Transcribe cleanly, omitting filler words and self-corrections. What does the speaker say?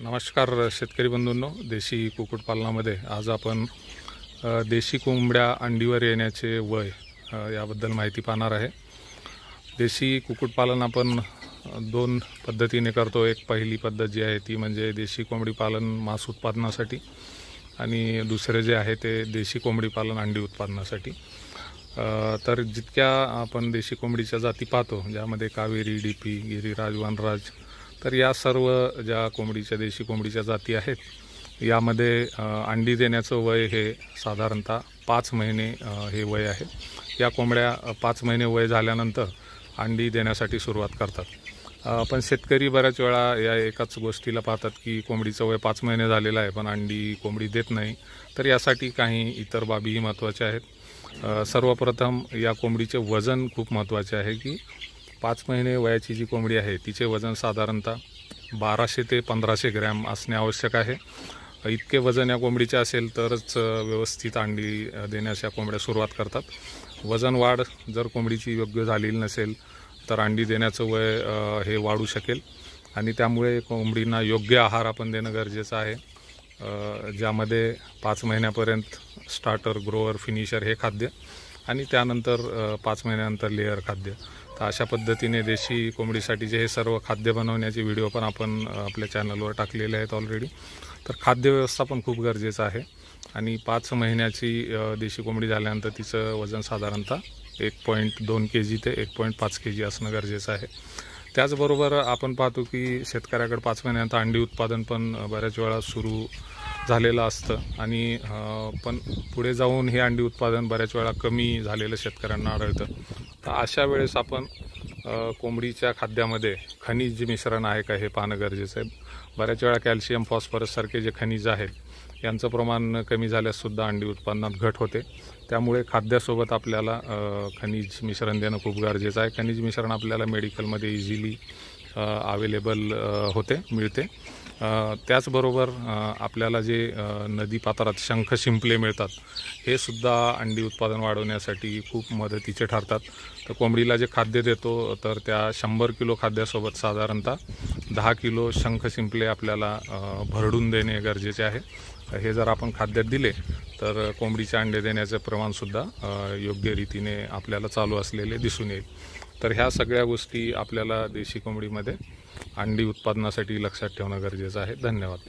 नमस्कार शेतकरी बंधूंनो, देशी कुक्कुटपालनामध्ये आज आपण देशी कोंबड्या अंडीवर येण्याचे वय याबद्दल माहिती पाहणार आहे। देशी कुक्कुटपालन आपण दोन पद्धतीने करतो। एक पहिली पद्धत जी आहे ती म्हणजे देशी कोंबडी पालन मांस उत्पादनासाठी आणि दुसरे जे आहे ते देशी कोंबडी पालन अंडी उत्पादनासाठी। तर जितक्या आपण देशी कोंबडीच्या जाती पाहतो ज्यामध्ये कावेरी, डीपी, गिरिराज, वनराज, तर या सर्व ज्या कोंबडीच्या देशी कोंबडीच्या जाती आहेत यामध्ये अंडी देण्याचं वय हे साधारणतः 5 महिने हे वय आहे। या कोंबड्या 5 महिने वय झाल्यानंतर अंडी देण्यासाठी सुरुवात करतात। पण शेतकरी बऱ्याच वेळा या एकाच गोष्टीला पाहतात की कोंबडीचं वय 5 महिने झालेलं आहे पण अंडी कोंबडी देत नाही। तर यासाठी काही इतर बाबीही महत्त्वाच्या आहेत। सर्वप्रथम या कोंबडीचे वजन खूप महत्त्वाचे आहे की 5 महिने वयाची जी कोंबडी आहे तिचे वजन साधारणतः 1200 ते 1500 ग्रॅम असणे आवश्यक आहे। इतके वजन या कोंबडीचे असेल तरच व्यवस्थित अंडी देण्यास या कोंबड्या सुरुवात करतात। वजन वाढ जर कोंबडीची योग्य झालेली नसेल तर अंडी देण्याचं वय हे वाढू शकेल आणि त्यामुळे कोंबडींना योग्य आहार आपण देणं गरजेचं आहे, ज्यामध्ये 5 महिन्यापर्यंत स्टार्टर, ग्रोअर, फिनिशर हे खाद्य आणि त्यानंतर 5 महिन्यानंतर लेअर खाद्य। तर अशा पद्धतीने देशी कोंबडीसाठीचे हे सर्व खाद्य बनवण्याचे व्हिडिओ पण आपण आपल्या चॅनलवर टाकलेले आहेत ऑलरेडी। तर खाद्य व्यवस्थापन खूप गरजेचं आहे आणि 5 महिन्याची देशी कोंबडी झाल्यानंतर तिचं वजन साधारणतः 1.2 kg ते 1.5 kg असणं गरजेचं आहे। त्याचबरोबर आपण पाहतो की शेतकऱ्याकडे 5 महिन्यानंतर अंडी उत्पादन पण बऱ्याच वेळा सुरू झालेलं असतं आणि पण पुढे जाऊन हे अंडी उत्पादन बऱ्याच वेळा कमी झालेलं शेतकऱ्यांना आढळतं। तर अशा वेळेस आपण कोंबडीच्या खाद्यामध्ये खनिज मिश्रण आहे का हे पाहणं गरजेचं आहे। बऱ्याच वेळा कॅल्शियम, फॉस्फरस सारखे जे खनिज आहेत यांचं प्रमाण कमी झाल्याससुद्धा अंडी उत्पादनात घट होते। त्यामुळे खाद्यासोबत आपल्याला खनिज मिश्रण देणं खूप गरजेचं आहे। खनिज मिश्रण आपल्याला मेडिकलमध्ये इझिली अवेलेबल मिळते। त्याचबरोबर आपल्याला जे नदीपात्रात शंख शिंपले मिळतात हे सुद्धा अंडी उत्पादन वाढवण्यासाठी खूप मदतीचे ठरतात। तर कोंबडीला जे खाद्य देतो तर त्या 100 किलो खाद्यासोबत साधारणतः 10 किलो शंख शिंपले आपल्याला भरडून देणे गरजेचे आहे। हे जर आपण खाद्यात दिले तर कोंबडीचे अंडे देण्याचे प्रमाणसुद्धा योग्य रीतीने आपल्याला चालू असलेले दिसून येईल। तर ह्या सगळ्या गोष्टी आपल्याला देशी कोंबडीमध्ये अंडी उत्पादनासाठी लक्षात ठेवणं गरजेचं आहे। धन्यवाद।